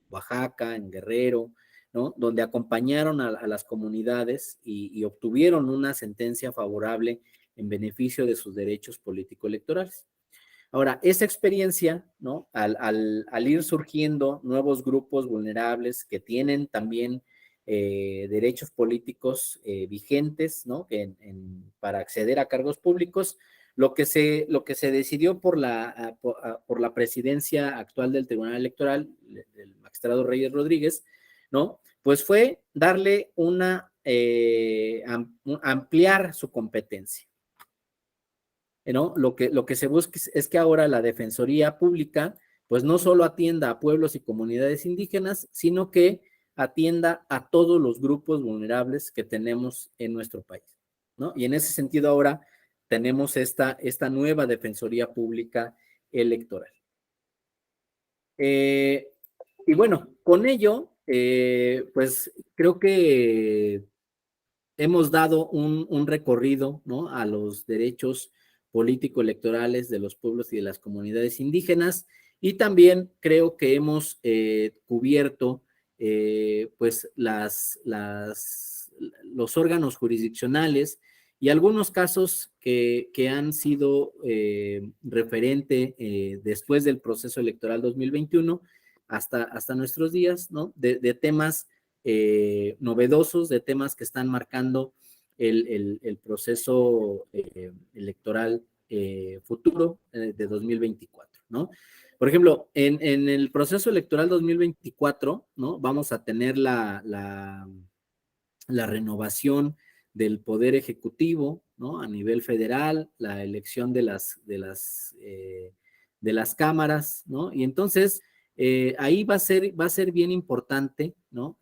Oaxaca, en Guerrero, ¿no? Donde acompañaron a las comunidades y obtuvieron una sentencia favorable en beneficio de sus derechos político-electorales. Ahora, esa experiencia, ¿no? Al ir surgiendo nuevos grupos vulnerables que tienen también derechos políticos vigentes, ¿no? Para acceder a cargos públicos, lo que se decidió por la presidencia actual del Tribunal Electoral, del magistrado Reyes Rodríguez, ¿no? Pues fue darle ampliar su competencia, ¿no? Lo que se busca es que ahora la Defensoría Pública, pues no solo atienda a pueblos y comunidades indígenas, sino que atienda a todos los grupos vulnerables que tenemos en nuestro país, ¿no? Y en ese sentido ahora tenemos esta nueva Defensoría Pública Electoral. Y bueno, con ello, pues creo que hemos dado un recorrido, ¿no?, a los derechos político-electorales de los pueblos y de las comunidades indígenas, y también creo que hemos cubierto pues los órganos jurisdiccionales y algunos casos que han sido referente después del proceso electoral 2021 hasta nuestros días, ¿no?, de temas novedosos, de temas que están marcando el proceso electoral futuro de 2024, ¿no? Por ejemplo, en el proceso electoral 2024, ¿no?, vamos a tener la renovación del Poder Ejecutivo, ¿no?, a nivel federal, la elección de las cámaras, ¿no? Y entonces, ahí va a ser bien importante, ¿no?,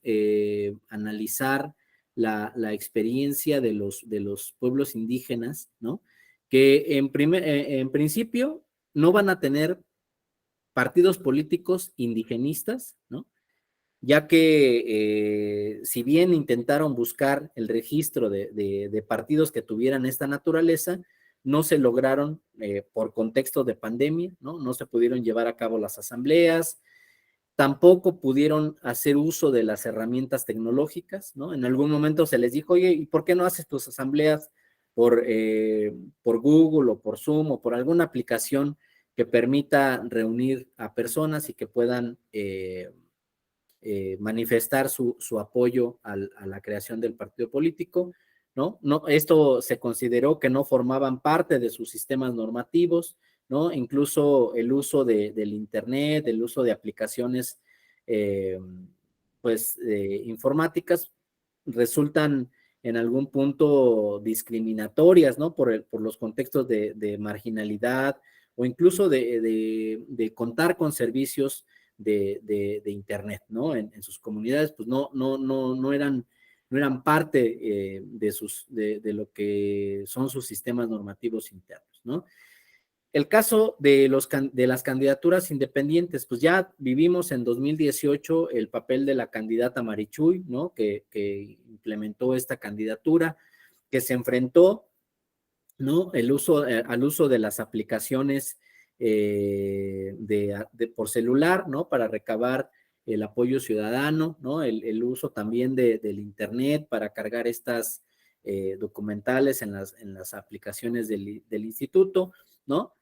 analizar la experiencia de los pueblos indígenas, ¿no?, que en principio no van a tener partidos políticos indigenistas, ¿no?, ya que si bien intentaron buscar el registro de partidos que tuvieran esta naturaleza, no se lograron por contexto de pandemia, ¿no? No se pudieron llevar a cabo las asambleas, tampoco pudieron hacer uso de las herramientas tecnológicas, ¿no? En algún momento se les dijo, oye, ¿y por qué no haces tus asambleas por Google o por Zoom o por alguna aplicación que permita reunir a personas y que puedan manifestar su apoyo a la creación del partido político, ¿no? Esto se consideró que no formaban parte de sus sistemas normativos, ¿no? Incluso el uso del Internet, el uso de aplicaciones, pues, informáticas, resultan en algún punto discriminatorias, ¿no? Por los contextos de marginalidad o incluso de contar con servicios de Internet, ¿no? En sus comunidades, pues no eran parte de lo que son sus sistemas normativos internos, ¿no? El caso de las candidaturas independientes, pues ya vivimos en 2018 el papel de la candidata Marichuy, ¿no?, que implementó esta candidatura, que se enfrentó, ¿no?, al uso de las aplicaciones por celular, ¿no?, para recabar el apoyo ciudadano, ¿no?, el uso también del Internet para cargar estas documentales en las aplicaciones del instituto, ¿no?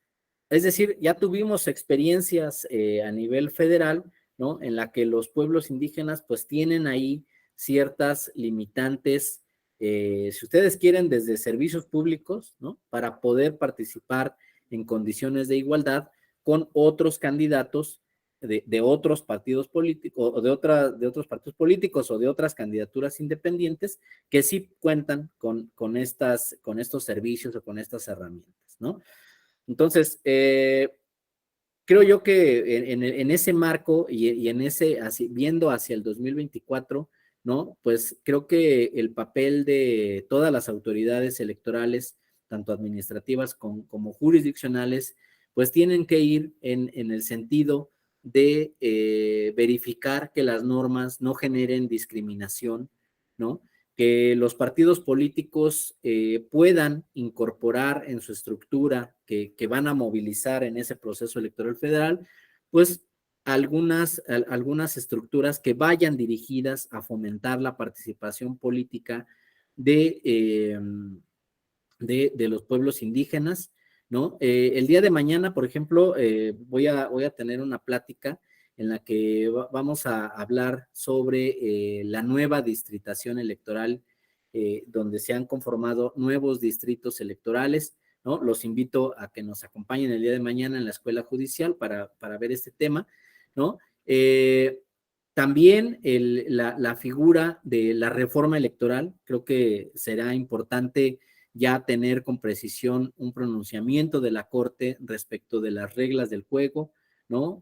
Es decir, ya tuvimos experiencias a nivel federal, ¿no?, en la que los pueblos indígenas pues tienen ahí ciertas limitantes, si ustedes quieren, desde servicios públicos, ¿no?, para poder participar en condiciones de igualdad con otros candidatos de otros partidos políticos, o de otros partidos políticos o de otras candidaturas independientes que sí cuentan con estos servicios o con estas herramientas, ¿no? Entonces, creo yo que en ese marco y en viendo hacia el 2024, ¿no?, pues creo que el papel de todas las autoridades electorales, tanto administrativas como jurisdiccionales, pues tienen que ir en el sentido de verificar que las normas no generen discriminación, ¿no?, que los partidos políticos puedan incorporar en su estructura que van a movilizar en ese proceso electoral federal, pues algunas estructuras que vayan dirigidas a fomentar la participación política de, de los pueblos indígenas, ¿no? El día de mañana, por ejemplo, voy a tener una plática en la que vamos a hablar sobre la nueva distritación electoral, donde se han conformado nuevos distritos electorales, ¿no? Los invito a que nos acompañen el día de mañana en la Escuela Judicial para ver este tema, ¿no? También la figura de la reforma electoral, creo que será importante ya tener con precisión un pronunciamiento de la Corte respecto de las reglas del juego, ¿no?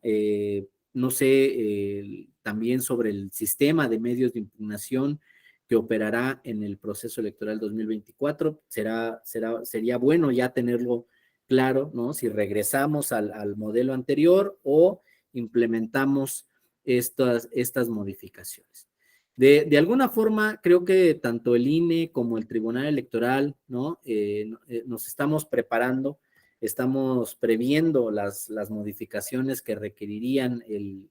no sé, también sobre el sistema de medios de impugnación que operará en el proceso electoral 2024. Sería bueno ya tenerlo claro, ¿no? Si regresamos al modelo anterior o implementamos estas modificaciones. De alguna forma, creo que tanto el INE como el Tribunal Electoral, ¿no? Nos estamos preparando, estamos previendo las modificaciones que requerirían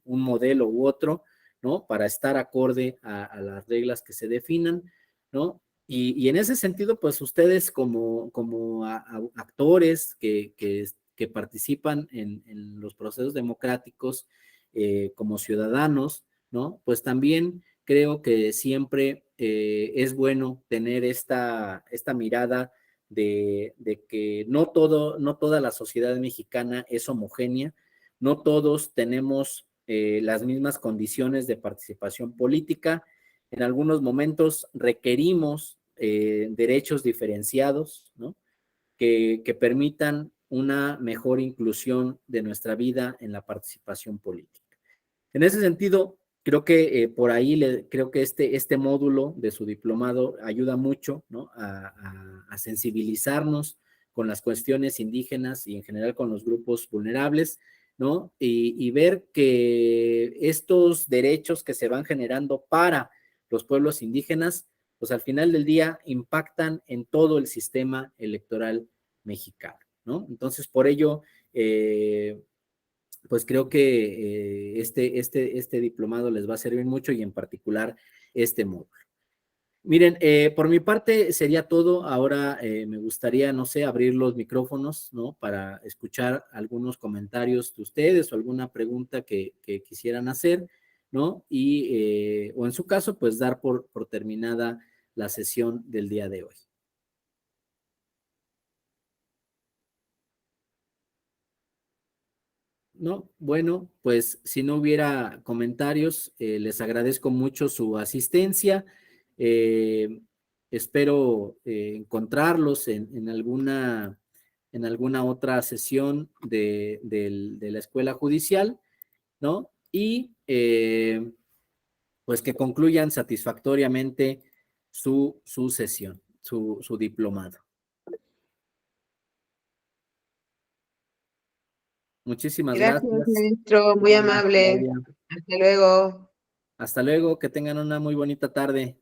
un modelo u otro, ¿no? Para estar acorde a las reglas que se definan, ¿no? Y en ese sentido, pues ustedes como actores que participan en los procesos democráticos, como ciudadanos, ¿no? Pues también creo que siempre es bueno tener esta mirada de que no toda la sociedad mexicana es homogénea, no todos tenemos las mismas condiciones de participación política. En algunos momentos requerimos derechos diferenciados, ¿no? Que permitan una mejor inclusión de nuestra vida en la participación política. En ese sentido, creo que por ahí creo que este módulo de su diplomado ayuda mucho, ¿no? A sensibilizarnos con las cuestiones indígenas y en general con los grupos vulnerables, ¿no? Y ver que estos derechos que se van generando para los pueblos indígenas, pues al final del día impactan en todo el sistema electoral mexicano, ¿no? Entonces, por ello, pues creo que este diplomado les va a servir mucho y en particular este módulo. Miren, por mi parte sería todo. Ahora me gustaría, no sé, abrir los micrófonos, ¿no? Para escuchar algunos comentarios de ustedes o alguna pregunta que quisieran hacer, ¿no? O en su caso, pues dar por terminada la sesión del día de hoy. No, bueno, pues si no hubiera comentarios, les agradezco mucho su asistencia. Eh, Espero encontrarlos en alguna otra sesión de la escuela judicial, ¿no? Y pues que concluyan satisfactoriamente su sesión, su diplomado. Muchísimas Gracias, gracias. maestro, muy amable. Hasta luego. Hasta luego, que tengan una muy bonita tarde.